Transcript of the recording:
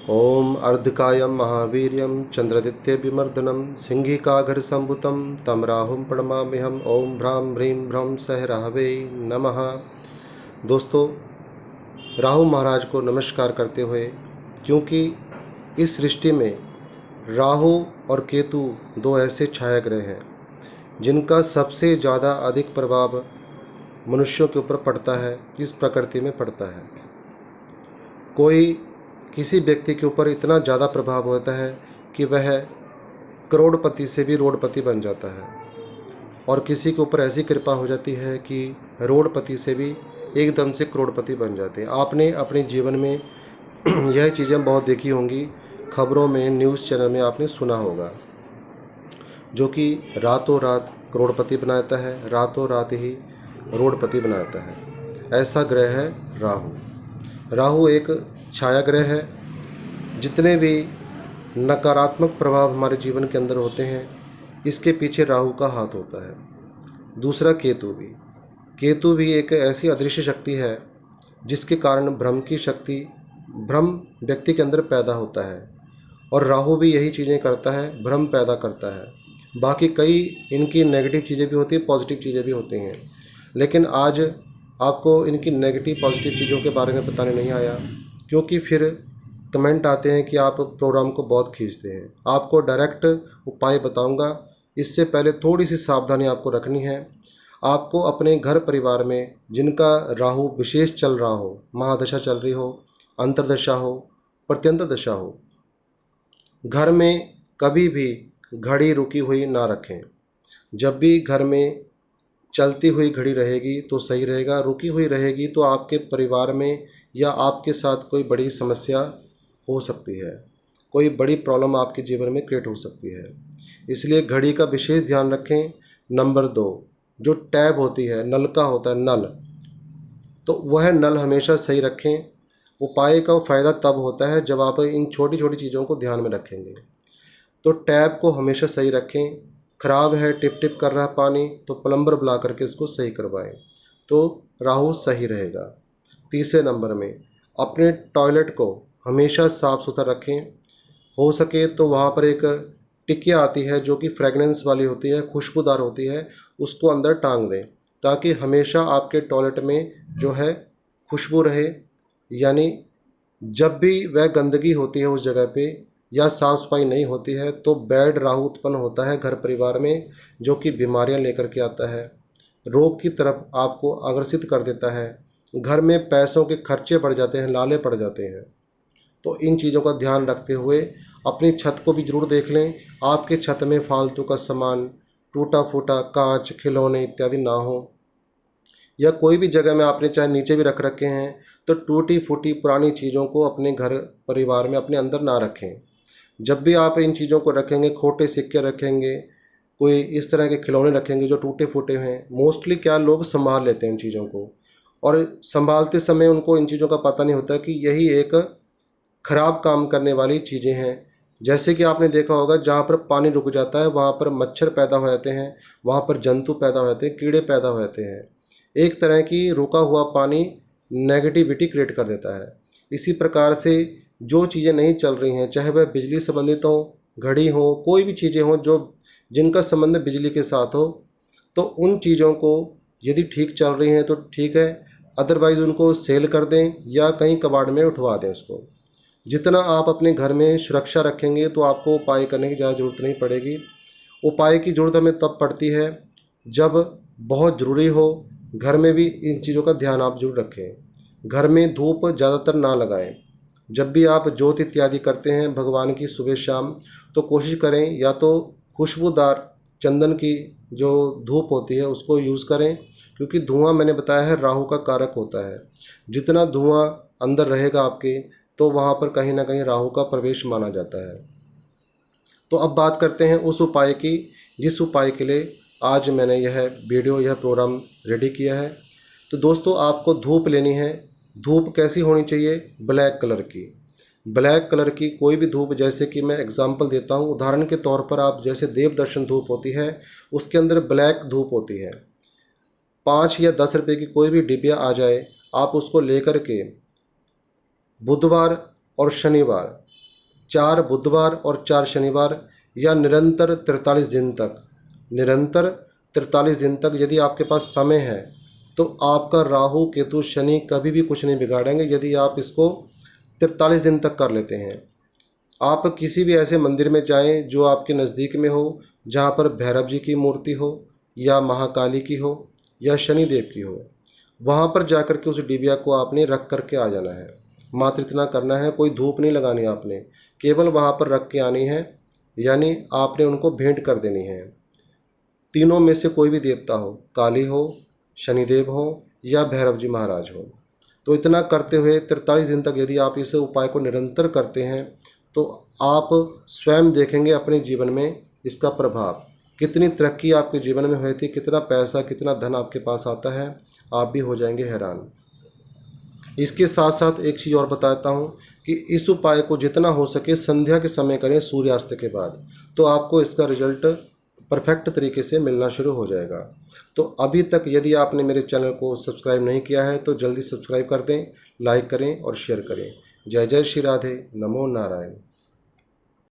ओम अर्धकायं महावीर्यं चंद्रदित्य विमर्दनम सिंहिकाघर संभुतं तम राहुं प्रणमाम्यहम्। ओम भ्रां ह्रीं भ्रं सह राहवे नमः। दोस्तों, राहु महाराज को नमस्कार करते हुए, क्योंकि इस सृष्टि में राहु और केतु दो ऐसे छाया ग्रह हैं जिनका सबसे ज़्यादा अधिक प्रभाव मनुष्यों के ऊपर पड़ता है, इस प्रकृति में पड़ता है। कोई किसी व्यक्ति के ऊपर इतना ज़्यादा प्रभाव होता है कि वह करोड़पति से भी रोडपति बन जाता है, और किसी के ऊपर ऐसी कृपा हो जाती है कि रोडपति से भी एकदम से करोड़पति बन जाते हैं। आपने अपने जीवन में यह चीज़ें बहुत देखी होंगी, खबरों में, न्यूज़ चैनल में आपने सुना होगा, जो कि रातों रात करोड़पति बनाता है, रातों रात ही रोडपति बनाता है। ऐसा ग्रह है राहु। राहु एक छाया ग्रह है। जितने भी नकारात्मक प्रभाव हमारे जीवन के अंदर होते हैं, इसके पीछे राहु का हाथ होता है। दूसरा केतु भी एक ऐसी अदृश्य शक्ति है जिसके कारण भ्रम की शक्ति, भ्रम व्यक्ति के अंदर पैदा होता है, और राहु भी यही चीज़ें करता है, भ्रम पैदा करता है। बाकी कई इनकी नेगेटिव चीज़ें भी होती हैं, पॉजिटिव चीज़ें भी होती हैं, लेकिन आज आपको इनकी नेगेटिव पॉजिटिव चीज़ों के बारे में बताने नहीं आया, क्योंकि फिर कमेंट आते हैं कि आप प्रोग्राम को बहुत खींचते हैं। आपको डायरेक्ट उपाय बताऊंगा। इससे पहले थोड़ी सी सावधानी आपको रखनी है। आपको अपने घर परिवार में जिनका राहु विशेष चल रहा हो, महादशा चल रही हो, अंतर्दशा हो, प्रत्यंतर दशा हो, घर में कभी भी घड़ी रुकी हुई ना रखें। जब भी घर में चलती हुई घड़ी रहेगी तो सही रहेगा, रुकी हुई रहेगी तो आपके परिवार में या आपके साथ कोई बड़ी समस्या हो सकती है, कोई बड़ी प्रॉब्लम आपके जीवन में क्रिएट हो सकती है। इसलिए घड़ी का विशेष ध्यान रखें। नंबर 2, जो टैब होती है, नल का होता है नल, तो वह नल हमेशा सही रखें। उपाय का फ़ायदा तब होता है जब आप इन छोटी छोटी चीज़ों को ध्यान में रखेंगे। तो टैब को हमेशा सही रखें। ख़राब है, टिप टिप कर रहा है पानी, तो प्लम्बर बुला करके इसको सही करवाएं, तो राहु सही रहेगा। तीसरे नंबर में, अपने टॉयलेट को हमेशा साफ़ सुथरा रखें। हो सके तो वहाँ पर एक टिकिया आती है जो कि फ्रेगनेंस वाली होती है, खुशबूदार होती है, उसको अंदर टांग दें, ताकि हमेशा आपके टॉयलेट में जो है खुशबू रहे। यानी जब भी वह गंदगी होती है उस जगह पे, या साफ़ सफाई नहीं होती है, तो बैड राहु उत्पन्न होता है घर परिवार में, जो कि बीमारियां लेकर के आता है, रोग की तरफ आपको आकर्षित कर देता है। घर में पैसों के खर्चे बढ़ जाते हैं, लाले पड़ जाते हैं। तो इन चीज़ों का ध्यान रखते हुए अपनी छत को भी ज़रूर देख लें। आपके छत में फालतू का सामान, टूटा फूटा कांच, खिलौने इत्यादि ना हो, या कोई भी जगह में आपने चाहे नीचे भी रख रखे हैं, तो टूटी फूटी पुरानी चीज़ों को अपने घर परिवार में अपने अंदर ना रखें। जब भी आप इन चीज़ों को रखेंगे, खोटे सिक्के रखेंगे, कोई इस तरह के खिलौने रखेंगे जो टूटे फूटे हैं, मोस्टली क्या लोग संभाल लेते हैं इन चीज़ों को, और संभालते समय उनको इन चीज़ों का पता नहीं होता कि यही एक खराब काम करने वाली चीज़ें हैं। जैसे कि आपने देखा होगा, जहाँ पर पानी रुक जाता है वहाँ पर मच्छर पैदा हो जाते हैं, वहाँ पर जंतु पैदा हो जाते हैं, कीड़े पैदा हो जाते हैं। एक तरह की रुका हुआ पानी नेगेटिविटी क्रिएट कर देता है। इसी प्रकार से जो चीज़ें नहीं चल रही हैं, चाहे वह बिजली संबंधित हो, घड़ी हो, कोई भी चीज़ें हों जो जिनका संबंध बिजली के साथ हो, तो उन चीज़ों को यदि ठीक चल रही हैं तो ठीक है, अदरवाइज़ उनको सेल कर दें या कहीं कबाड़ में उठवा दें उसको। जितना आप अपने घर में सुरक्षा रखेंगे तो आपको उपाय करने की ज़्यादा ज़रूरत नहीं पड़ेगी। उपाय की ज़रूरत हमें तब पड़ती है जब बहुत ज़रूरी हो। घर में भी इन चीज़ों का ध्यान आप जरूर रखें। घर में धूप ज़्यादातर ना लगाएं। जब भी आप जोत इत्यादि करते हैं भगवान की सुबह शाम, तो कोशिश करें या तो खुशबूदार चंदन की जो धूप होती है उसको यूज़ करें, क्योंकि धुआं मैंने बताया है राहु का कारक होता है। जितना धुआं अंदर रहेगा आपके, तो वहाँ पर कहीं ना कहीं राहु का प्रवेश माना जाता है। तो अब बात करते हैं उस उपाय की जिस उपाय के लिए आज मैंने यह वीडियो, यह प्रोग्राम रेडी किया है। तो दोस्तों, आपको धूप लेनी है। धूप कैसी होनी चाहिए? ब्लैक कलर की। ब्लैक कलर की कोई भी धूप, जैसे कि मैं एग्जांपल देता हूँ, उदाहरण के तौर पर आप जैसे देव दर्शन धूप होती है, उसके अंदर ब्लैक धूप होती है। 5 या 10 रुपये की कोई भी डिबिया आ जाए, आप उसको लेकर के बुधवार और शनिवार 4 बुधवार और 4 शनिवार या निरंतर 43 दिन तक, निरंतर 43 दिन तक यदि आपके पास समय है तो आपका राहु केतु शनि कभी भी कुछ नहीं बिगाड़ेंगे यदि आप इसको 43 दिन तक कर लेते हैं। आप किसी भी ऐसे मंदिर में जाएं जो आपके नज़दीक में हो, जहां पर भैरव जी की मूर्ति हो या महाकाली की हो या शनिदेव की हो, वहां पर जाकर के उस डिबिया को आपने रख करके आ जाना है। मात्र इतना करना है, कोई धूप नहीं लगानी आपने, केवल वहां पर रख के आनी है, यानी आपने उनको भेंट कर देनी है। तीनों में से कोई भी देवता हो, काली हो, शनिदेव हो या भैरव जी महाराज हो। तो इतना करते हुए 43 दिन तक यदि आप इस उपाय को निरंतर करते हैं तो आप स्वयं देखेंगे अपने जीवन में इसका प्रभाव, कितनी तरक्की आपके जीवन में हुई थी, कितना पैसा कितना धन आपके पास आता है, आप भी हो जाएंगे हैरान। इसके साथ साथ एक चीज़ और बताता हूँ कि इस उपाय को जितना हो सके संध्या के समय करें, सूर्यास्त के बाद, तो आपको इसका रिजल्ट परफेक्ट तरीके से मिलना शुरू हो जाएगा। तो अभी तक यदि आपने मेरे चैनल को सब्सक्राइब नहीं किया है तो जल्दी सब्सक्राइब कर दें, लाइक करें और शेयर करें। जय जय श्री राधे, नमो नारायण।